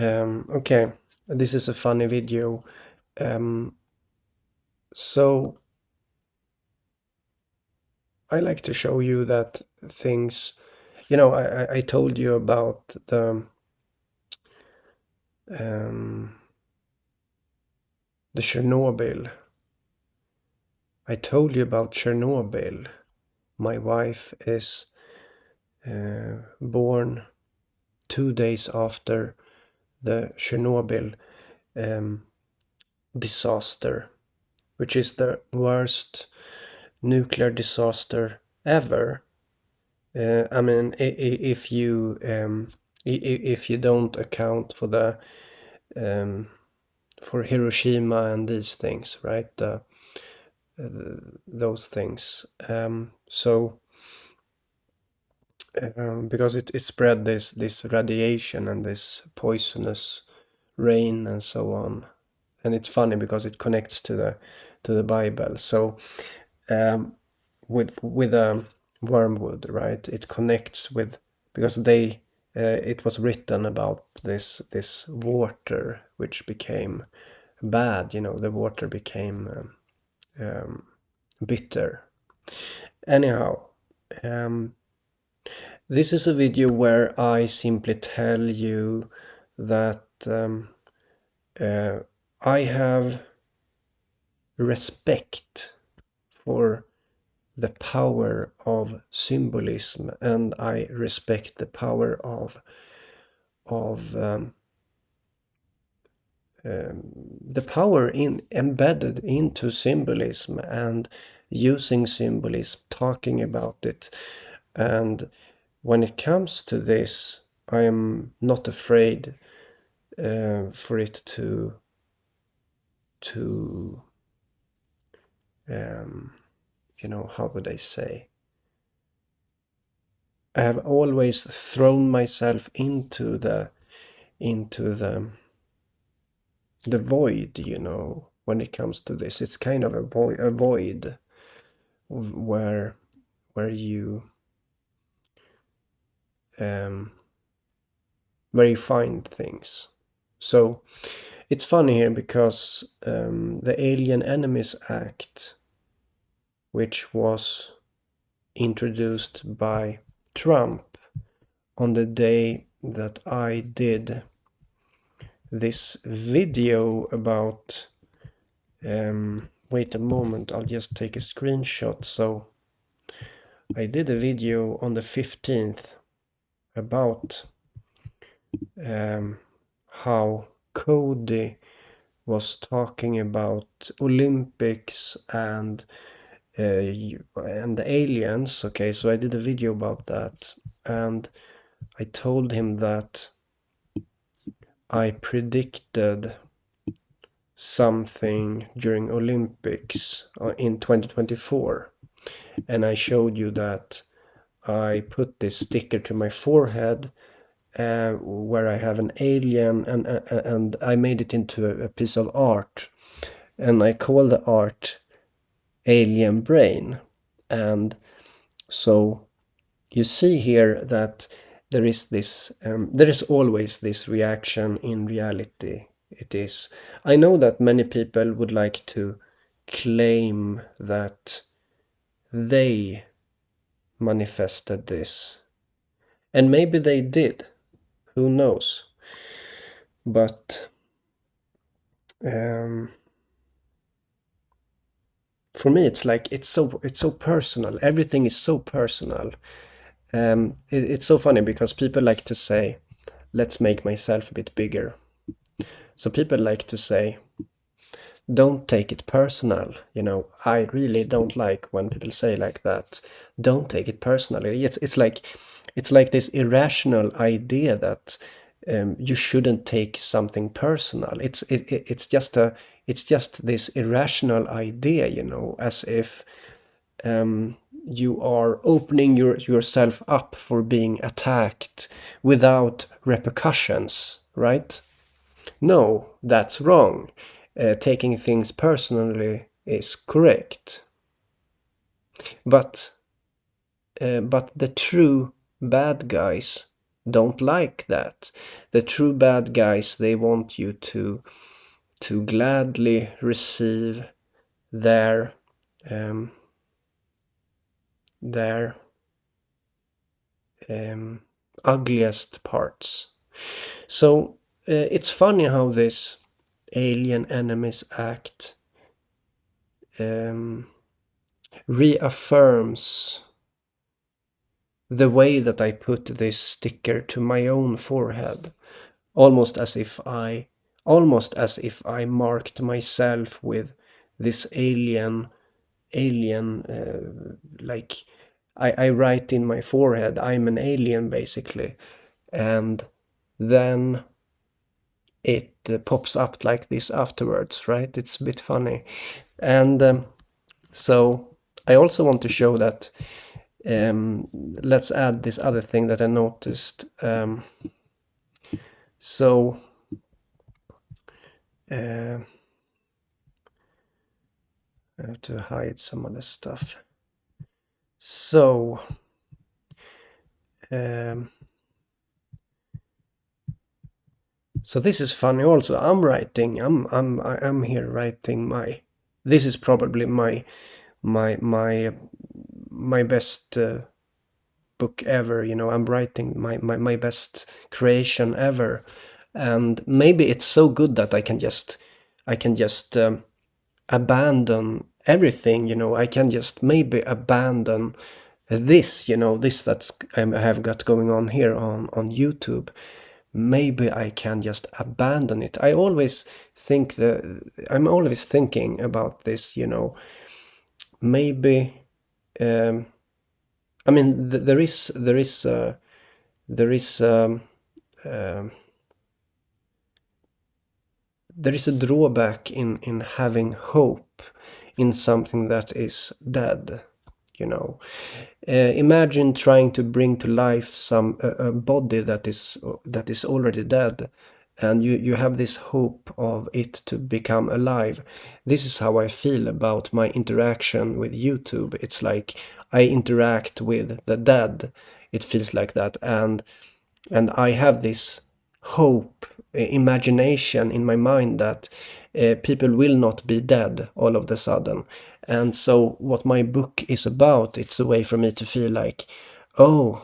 Okay, this is a funny video. So I like to show you that things, I told you about um, the Chernobyl. I told you about Chernobyl. My wife is born 2 days after the Chernobyl um, disaster, which is the worst nuclear disaster ever. I mean, if you don't account for the for Hiroshima and these things, right? Those things. Because it spread this radiation and this poisonous rain and so on, and it's funny because it connects to the Bible. So with wormwood, right? It connects with because it was written about this water which became bad. The water became bitter. Anyhow, this is a video where I simply tell you that I have respect for the power of symbolism, and I respect the power of the power embedded into symbolism and using symbolism, talking about it. And when it comes to this, I am not afraid for it to how would I say? I have always thrown myself into the void, when it comes to this. It's kind of a void where you where you find things. So it's funny here because the Alien Enemies Act, which was introduced by Trump on the day that I did this video about wait a moment, I'll just take a screenshot. So I did a video on the 15th about how Cody was talking about Olympics and the aliens. Okay, so I did a video about that, and I told him that I predicted something during Olympics in 2024, and I showed you that I put this sticker to my forehead where I have an alien, and I made it into a piece of art, and I call the art Alien Brain. And so you see here that there is always this reaction in reality. It is. I know that many people would like to claim that they manifested this, and maybe they did. Who knows? But for me, it's like it's so personal. Everything is so personal. It's so funny because people like to say, "Let's make myself a bit bigger." So people like to say, "Don't take it personal." I really don't like when people say like that. Don't take it personally. It's like this irrational idea that you shouldn't take something personal. It's just this irrational idea, as if you are opening yourself up for being attacked without repercussions, right? No, that's wrong. Taking things personally is correct. But the true bad guys don't like that. The true bad guys, they want you to gladly receive their um, their um, ugliest parts. So it's funny how this Alien Enemies Act um, reaffirms the way that I put this sticker to my own forehead, almost as if I marked myself with this alien like I write in my forehead, I'm an alien basically, and then it pops up like this afterwards, right? It's a bit funny. And so I also want to show that let's add this other thing that I noticed. So uh, I have to hide some of the stuff. So um, so this is funny also. I'm here writing my. This is probably my my my best book ever. You know, I'm writing my best creation ever, and maybe it's so good that I can just abandon everything. You know, I can just maybe abandon this. You know, this that's I have got going on here on YouTube. Maybe I can just abandon it. I'm always thinking about this. You know, maybe. Um, I mean, there is um, there is a drawback in having hope in something that is dead. You know, imagine trying to bring to life a body that is already dead, and you have this hope of it to become alive. This is how I feel about my interaction with YouTube. It's like I interact with the dead. It feels like that, and I have this hope, imagination in my mind that people will not be dead all of the sudden. And so what my book is about, it's a way for me to feel like, oh,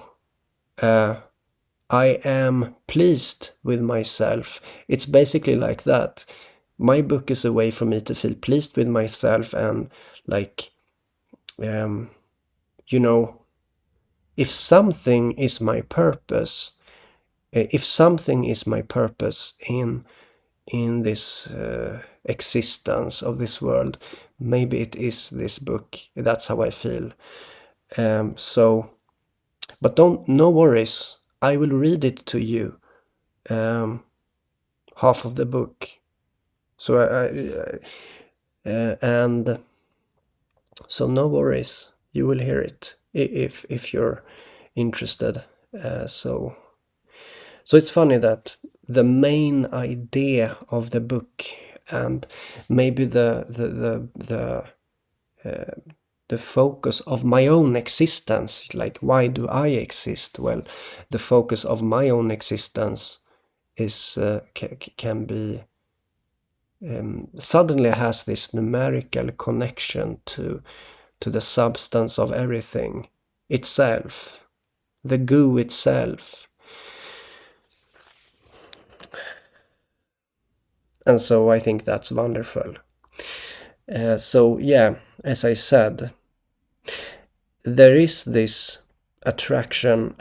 uh, I am pleased with myself. It's basically like that. My book is a way for me to feel pleased with myself and like, um, you know, if something is my purpose, if something is my purpose in this existence of this world, maybe it is this book. That's how I feel. So, but don't no worries. I will read it to you. Half of the book. So and so no worries. You will hear it if you're interested. So it's funny that the main idea of the book and maybe the focus of my own existence, like why do I exist? Well, the focus of my own existence is can be suddenly has this numerical connection to the substance of everything itself, the goo itself. And so I think that's wonderful. So yeah, as I said, there is this attraction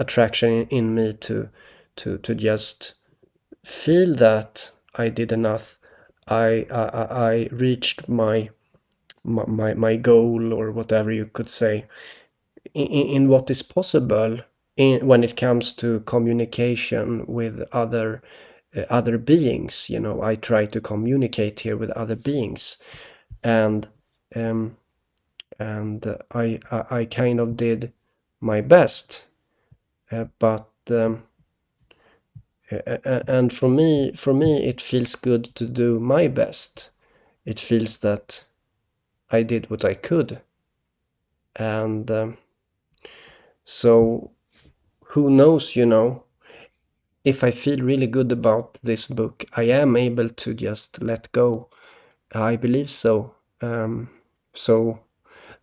in me to just feel that I did enough. I reached my goal, or whatever you could say, in what is possible when it comes to communication with other beings. You know, I try to communicate here with other beings, and um, I kind of did my best, but and for me it feels good to do my best. It feels that I did what I could, and so who knows, you know, if I feel really good about this book, I am able to just let go. I believe so. So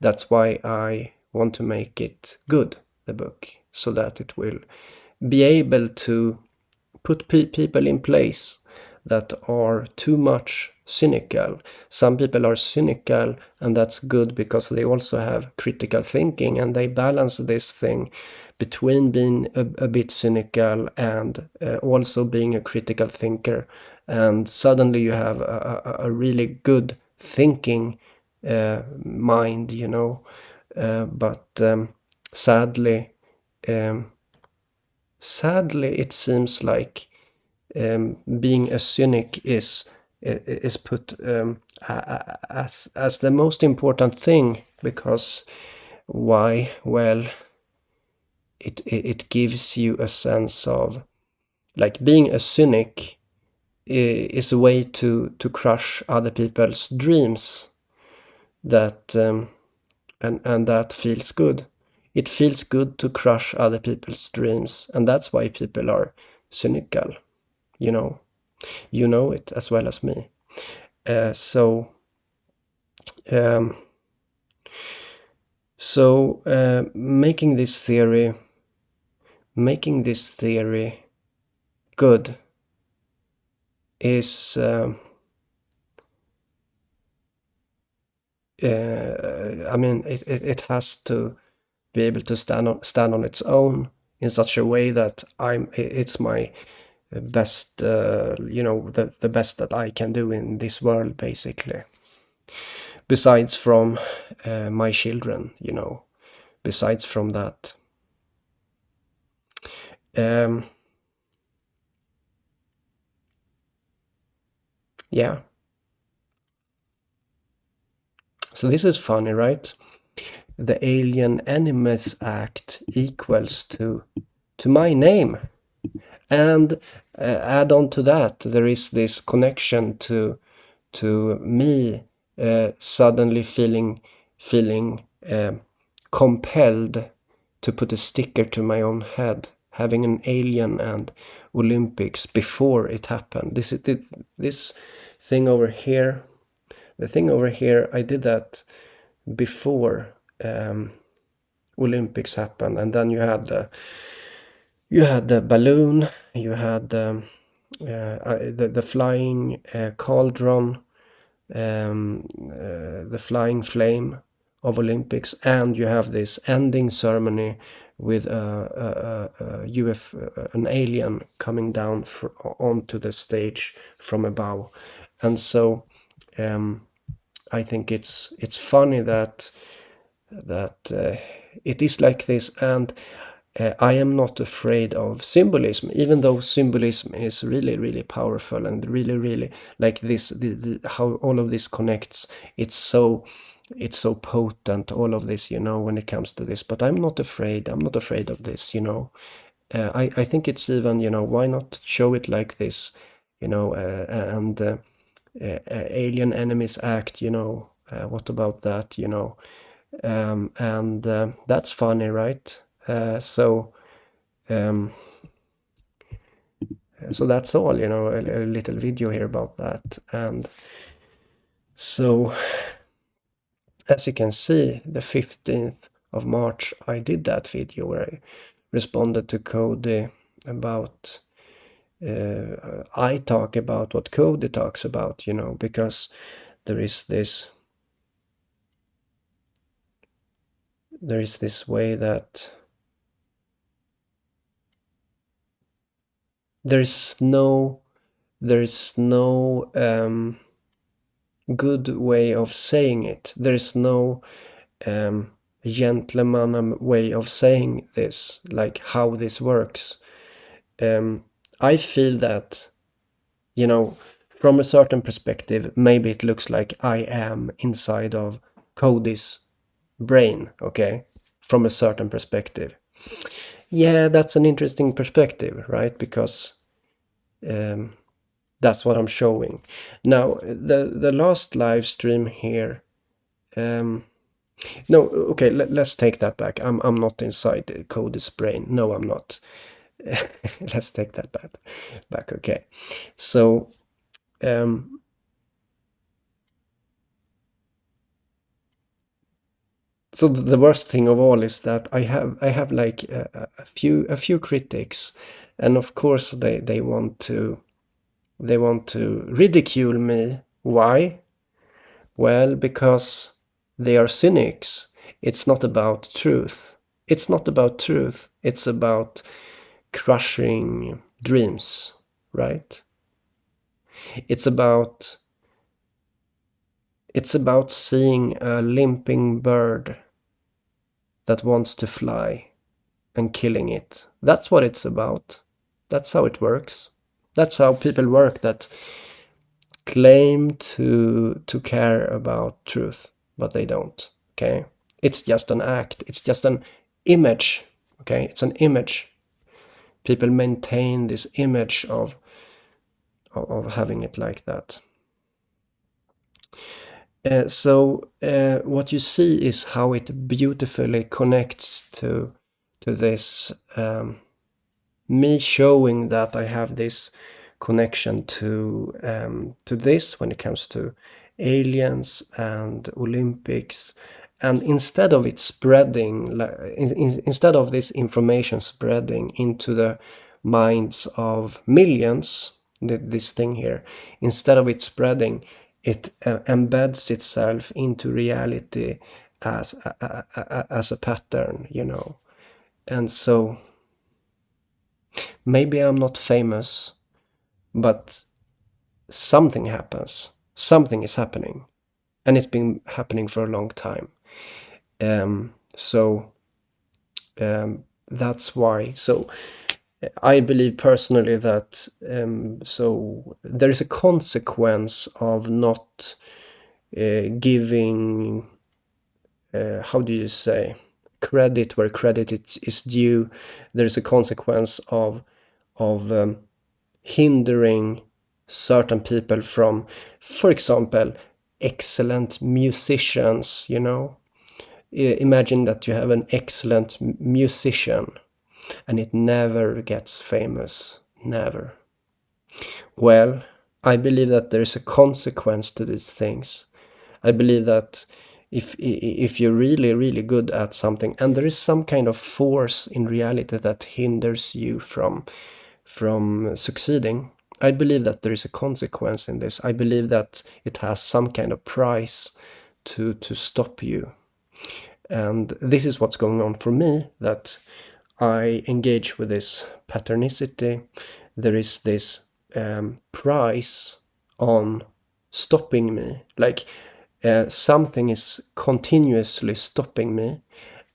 that's why I want to make it good, the book, so that it will be able to put people in place that are too much cynical. Some people are cynical, and that's good because they also have critical thinking, and they balance this thing between being a bit cynical and also being a critical thinker. And suddenly you have a really good thinking mind, you know. But sadly, um, sadly, it seems like being a cynic is put as the most important thing, because why? Well, it gives you a sense of, like, being a cynic is a way to crush other people's dreams, that and that feels good. It feels good to crush other people's dreams, and that's why people are cynical, you know. You know it as well as me. So um, making this theory good is I mean, it has to be able to stand on its own in such a way that it's my best, you know, the best that I can do in this world, basically. Besides from my children, you know, besides from that. Um, yeah. So this is funny, right? The Alien Enemies Act equals to my name. And add on to that, there is this connection to me suddenly feeling compelled to put a sticker to my own head, having an alien and Olympics before it happened. This thing over here, the thing over here, I did that before Olympics happened, and then you had the balloon, you had the flying cauldron, the flying flame of Olympics, and you have this ending ceremony with an alien coming down onto the stage from above. And so I think it's funny that it is like this, and I am not afraid of symbolism, even though symbolism is really, really powerful and really, really, like this, how all of this connects. It's so potent, all of this, you know, when it comes to this. But I'm not afraid. I'm not afraid of this, you know. I think it's even, you know, why not show it like this, you know, and Alien Enemies Act, you know, what about that, you know? And that's funny, right? Um, so that's all, you know, a little video here about that. And so, as you can see, the 15th of March, I did that video where I responded to Cody about, I talk about what Cody talks about, you know, because there is this way that there's no good way of saying it. There's no gentleman way of saying this, like how this works. I feel that, you know, from a certain perspective, maybe it looks like I am inside of Cody's brain, okay? From a certain perspective. Yeah, that's an interesting perspective, right? Because that's what I'm showing. Now, the last live stream here, no, okay, let's take that back. I'm not inside Cody's brain. No, I'm not. let's take that back. Okay, so um, so the worst thing of all is that I have like a few critics, and of course they want to ridicule me. Why? Well, because they are cynics. It's not about truth. It's not about truth. It's about crushing dreams, right? It's about it's about seeing a limping bird that wants to fly and killing it. That's what it's about. That's how it works. That's how people work that claim to care about truth, but they don't. Okay? It's just an act. It's just an image. Okay? It's an image. People maintain this image of having it like that. So what you see is how it beautifully connects to this me showing that I have this connection to this when it comes to aliens and Olympics. And instead of it spreading, instead of this information spreading into the minds of millions, this thing here, instead of it spreading, it embeds itself into reality as a pattern, you know. And so maybe I'm not famous, but something happens. Something is happening, and it's been happening for a long time. So that's why. So I believe personally that so there is a consequence of not giving, how do you say, credit where credit is due. There is a consequence of hindering certain people from, for example, excellent musicians, you know. Imagine that you have an excellent musician and it never gets famous. Never. Well, I believe that there is a consequence to these things. I believe that if you're really, really good at something and there is some kind of force in reality that hinders you from succeeding, I believe that there is a consequence in this. I believe that it has some kind of price to stop you. And this is what's going on for me, that I engage with this patternicity. There is this price on stopping me. Like something is continuously stopping me,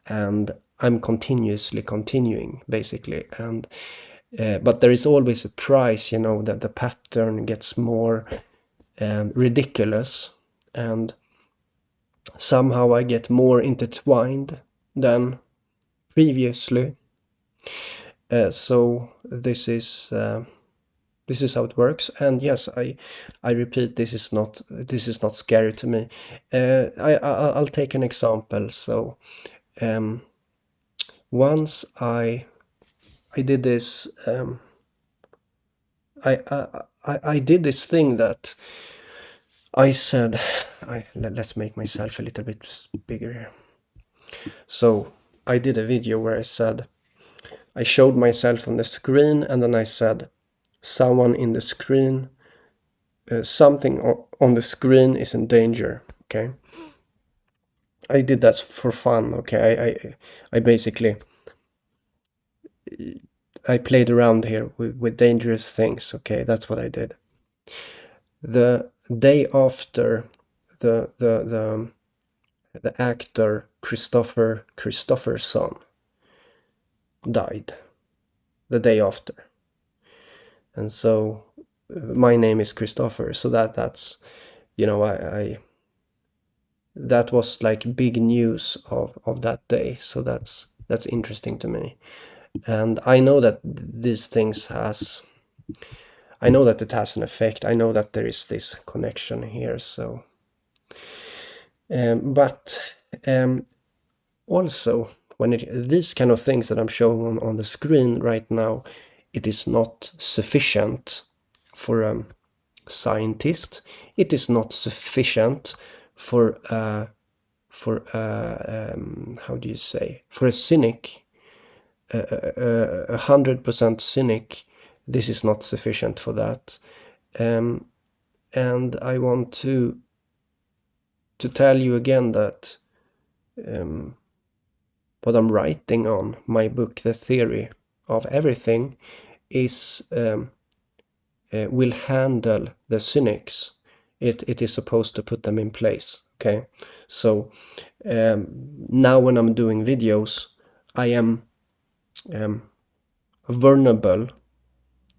and I'm continuously continuing, basically. And but there is always a price, you know, that the pattern gets more ridiculous, and somehow I get more intertwined than previously. So this is how it works. And yes, I repeat, this is not scary to me. I'll take an example. So once I did this. I did this thing that I said. Let's make myself a little bit bigger here. So I did a video where I said, I showed myself on the screen, and then I said, someone in the screen, something on the screen is in danger. Okay. I did that for fun. Okay. I basically I played around here with dangerous things. Okay, that's what I did. The day after, the actor Christopherson died. The day after, and so my name is Christopher. So that's, you know, I that was like big news of that day. So that's interesting to me, and I know that these things has. I know that it has an effect. I know that there is this connection here. So, but also, these kind of things that I'm showing on the screen right now, it is not sufficient for a scientist. It is not sufficient for how do you say, for a cynic, 100% cynic. This is not sufficient for that. And I want to tell you again that what I'm writing on my book, The Theory of Everything, is will handle the cynics. It is supposed to put them in place. Okay, so now when I'm doing videos, I am vulnerable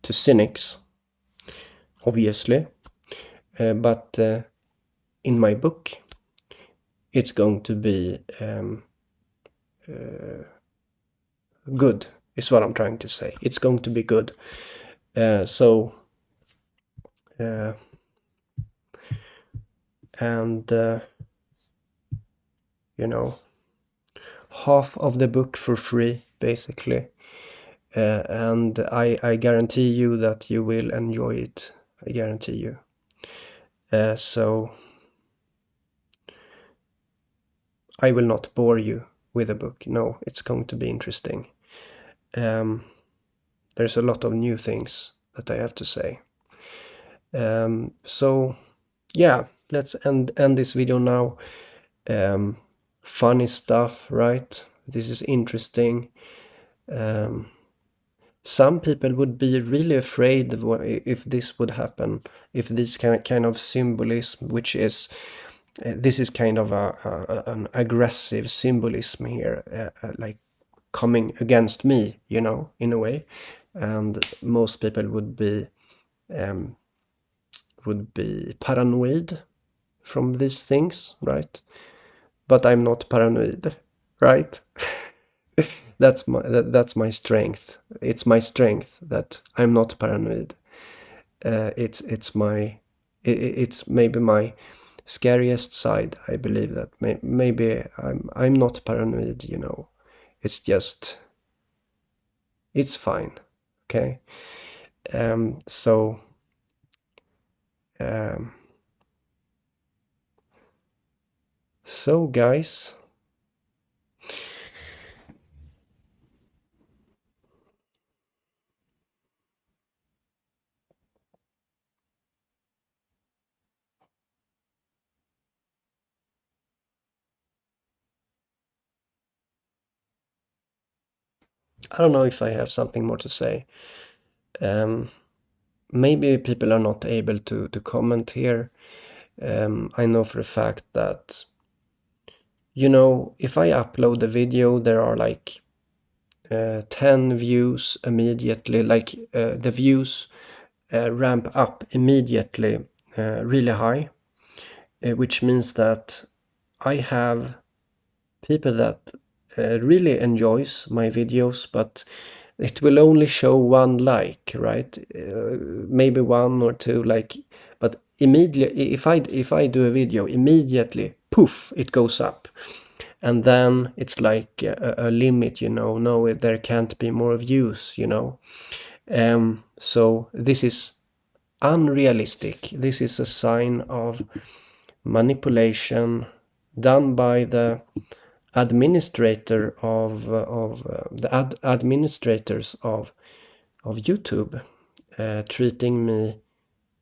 to cynics, obviously, but in my book, it's going to be good, is what I'm trying to say. It's going to be good. And you know, half of the book for free, basically. And I guarantee you that you will enjoy it. I guarantee you. So I will not bore you with a book. No, it's going to be interesting. There's a lot of new things that I have to say. So yeah, let's end this video now. Funny stuff, right? This is interesting. Some people would be really afraid if this would happen, if this kind of symbolism, which is this is kind of an aggressive symbolism here, like coming against me, you know, in a way, and most people would be paranoid from these things, right? But I'm not paranoid, right? That's my strength. It's my strength that I'm not paranoid. It's maybe my scariest side. I believe that maybe I'm not paranoid. You know, it's just it's fine. Okay. So guys. I don't know if I have something more to say. Maybe people are not able to comment here. I know for a fact that, you know, if I upload a video, there are like 10 views immediately, like the views ramp up immediately really high, which means that I have people that really enjoys my videos, but it will only show one like, right? Maybe one or two like, but immediately if I do a video, immediately poof, it goes up. And then it's like a limit, you know, no, there can't be more views, you know. So this is unrealistic. This is a sign of manipulation done by the administrator of administrators of YouTube, treating me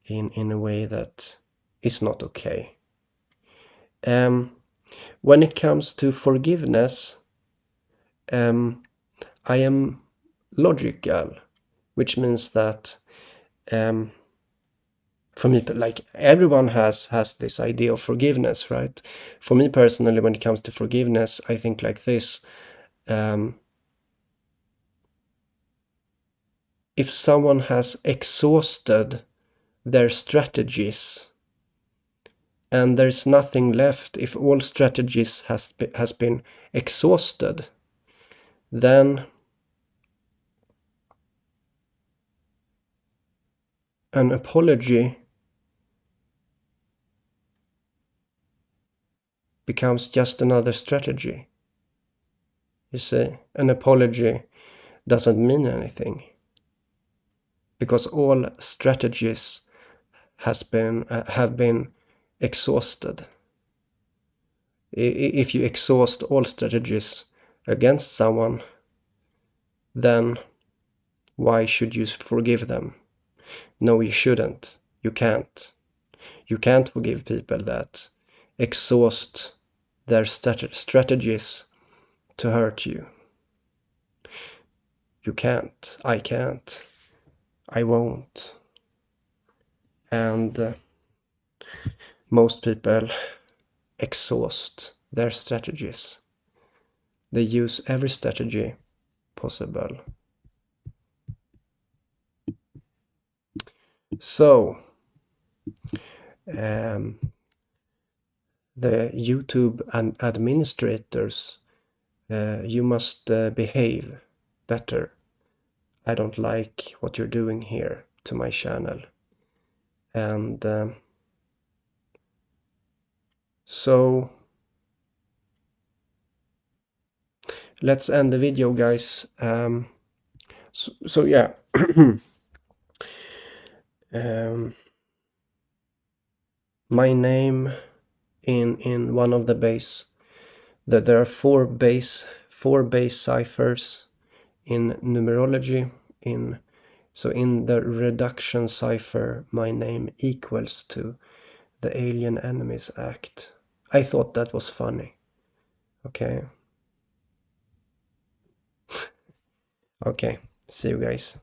in a way that is not okay. When it comes to forgiveness, I am logical, which means that for me, like everyone has this idea of forgiveness, right? For me personally, when it comes to forgiveness, I think like this. If someone has exhausted their strategies and there's nothing left, if all strategies has been exhausted, then an apology becomes just another strategy. You see, an apology doesn't mean anything because all strategies have been exhausted. If you exhaust all strategies against someone, then why should you forgive them? No, you shouldn't. You can't. You can't forgive people that exhaust their strategies to hurt you. You can't. I can't. I won't. And most people exhaust their strategies. They use every strategy possible. So, the YouTube administrators, you must behave better. I don't like what you're doing here to my channel. And so let's end the video, guys. So yeah. My name in one of the base, that there are four base ciphers in numerology. So in the reduction cipher, my name equals to the Alien Enemies Act. I thought that was funny. Okay. Okay, see you guys.